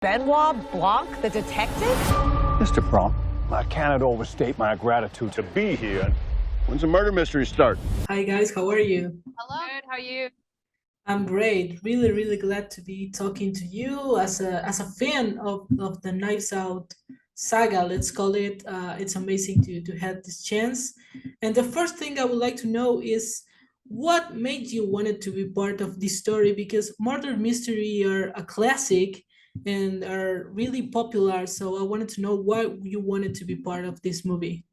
Benoit Blanc, the detective? Mr. Bronk, I cannot overstate my gratitude to be here. When's the murder mystery start? Hi guys, how are you? Hello. Good, how are you? I'm great. Really, really glad to be talking to you as a fan of the Knives Out saga, let's call it. It's amazing to have this chance. And the first thing I would like to know is what made you wanted to be part of this story, because murder mystery are a classic and are really popular. So I wanted to know why you wanted to be part of this movie.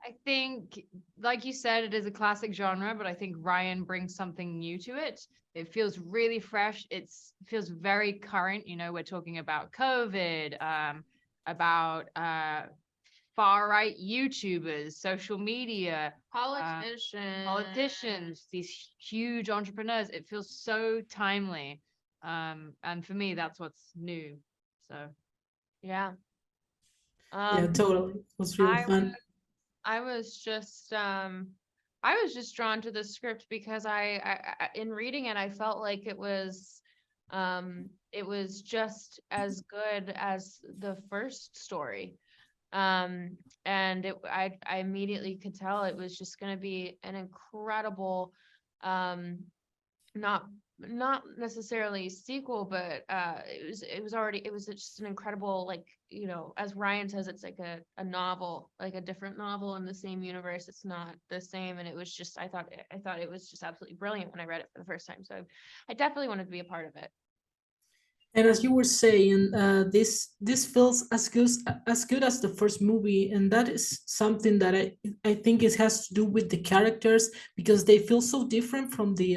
I think, like you said, it is a classic genre, but I think Ryan brings something new to it. It feels really fresh. It feels very current. You know, we're talking about COVID, about far-right YouTubers, social media, politicians, these huge entrepreneurs. It feels so timely. And for me, that's what's new. So, yeah. Yeah, totally. It was really fun. I was just drawn to the script because I in reading it I felt like it was just as good as the first story. And I immediately could tell it was just going to be an incredible not necessarily sequel, but it was just an incredible, like, you know, as Ryan says, it's like a novel, like a different novel in the same universe. It's not the same, and it was just I thought it was just absolutely brilliant when I read it for the first time. So I definitely wanted to be a part of it. And as you were saying, this feels as good as the first movie, and that is something that I think it has to do with the characters, because they feel so different from the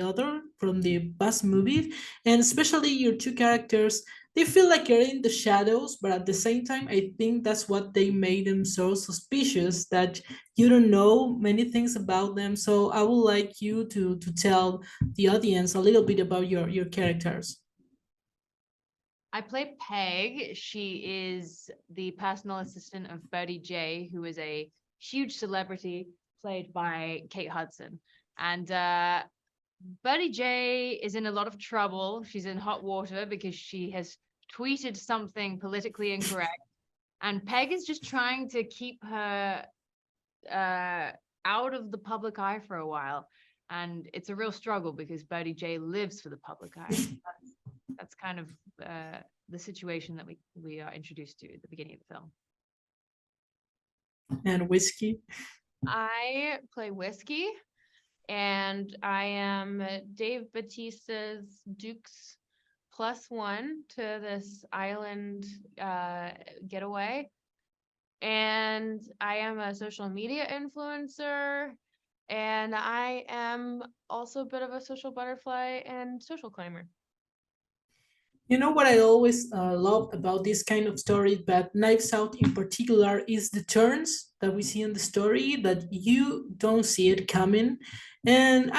past movies, and especially your two characters. They feel like you're in the shadows, but at the same time, I think that's what they made them so suspicious, that you don't know many things about them. So I would like you to tell the audience a little bit about your characters. I play Peg. She is the personal assistant of Birdie J, who is a huge celebrity played by Kate Hudson. And Birdie J is in a lot of trouble. She's in hot water because she has tweeted something politically incorrect. And Peg is just trying to keep her out of the public eye for a while. And it's a real struggle because Birdie J lives for the public eye. That's kind of the situation that we are introduced to at the beginning of the film. And Whiskey. I play Whiskey, and I am Dave Bautista's Duke's +1 to this island getaway. And I am a social media influencer, and I am also a bit of a social butterfly and social climber. You know what I always love about this kind of story, but Knives Out in particular, is the turns that we see in the story that you don't see it coming. And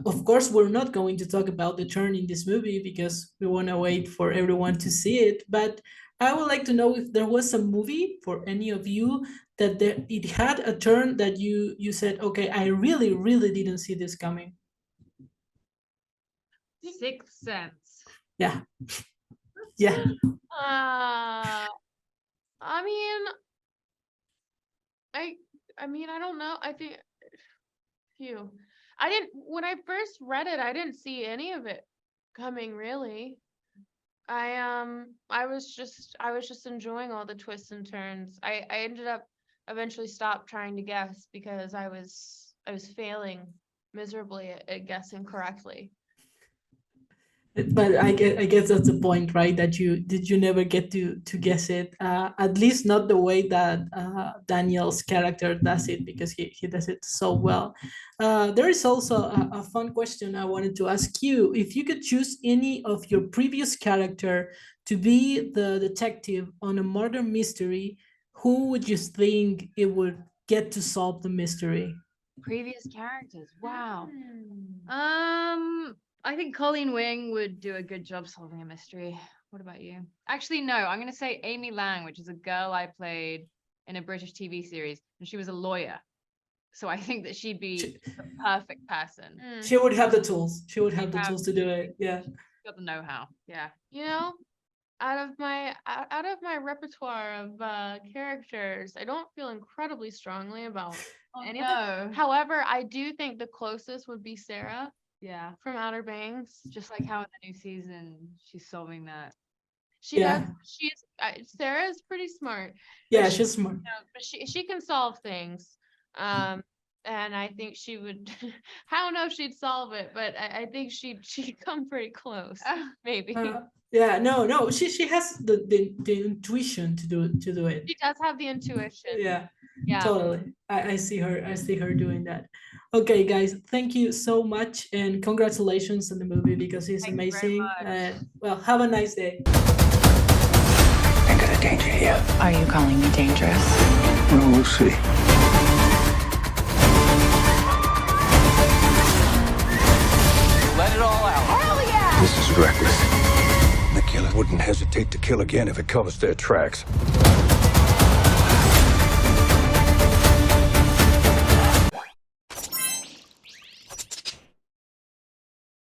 of course, we're not going to talk about the turn in this movie because we want to wait for everyone to see it. But I would like to know if there was a movie for any of you that it had a turn that you said, okay, I really, really didn't see this coming. Sixth Sense. Yeah. Yeah. I mean, I don't know. I think when I first read it, I didn't see any of it coming really. I was just enjoying all the twists and turns. I ended up eventually stopped trying to guess because I was failing miserably at guessing correctly. But I guess that's the point, right? That you never get to guess it, at least not the way that Daniel's character does it, because he does it so well. There is also a fun question I wanted to ask you. If you could choose any of your previous character to be the detective on a murder mystery, who would you think it would get to solve the mystery? Previous characters. Wow. I think Colleen Wing would do a good job solving a mystery. What about you? Actually, no, I'm going to say Amy Lang, which is a girl I played in a British TV series, and she was a lawyer. So I think that she'd be the perfect person. She would have the tools. She would have the tools to do it. Yeah. Got the know-how. Yeah. You know, out of my repertoire of characters, I don't feel incredibly strongly about any of them. No. However, I do think the closest would be Sarah Yeah. from Outer Banks. Just like how in the new season she's solving that. She Yeah. does. Sarah's pretty smart. Yeah, she- she's smart. you know, but she can solve things. And I think she would. I don't know if she'd solve it, but I think she'd come pretty close. Maybe Yeah, no, she has the intuition to do it. she does have the intuition. Yeah, Yeah. totally. I see her doing that. Okay, guys, thank you so much and congratulations on the movie because it's Thank you very amazing. much. Well, have a nice day. Think of the danger here. Are you calling me dangerous? Well, we'll see. Let it all out. Hell yeah! This is reckless. The killer wouldn't hesitate to kill again if it covers their tracks.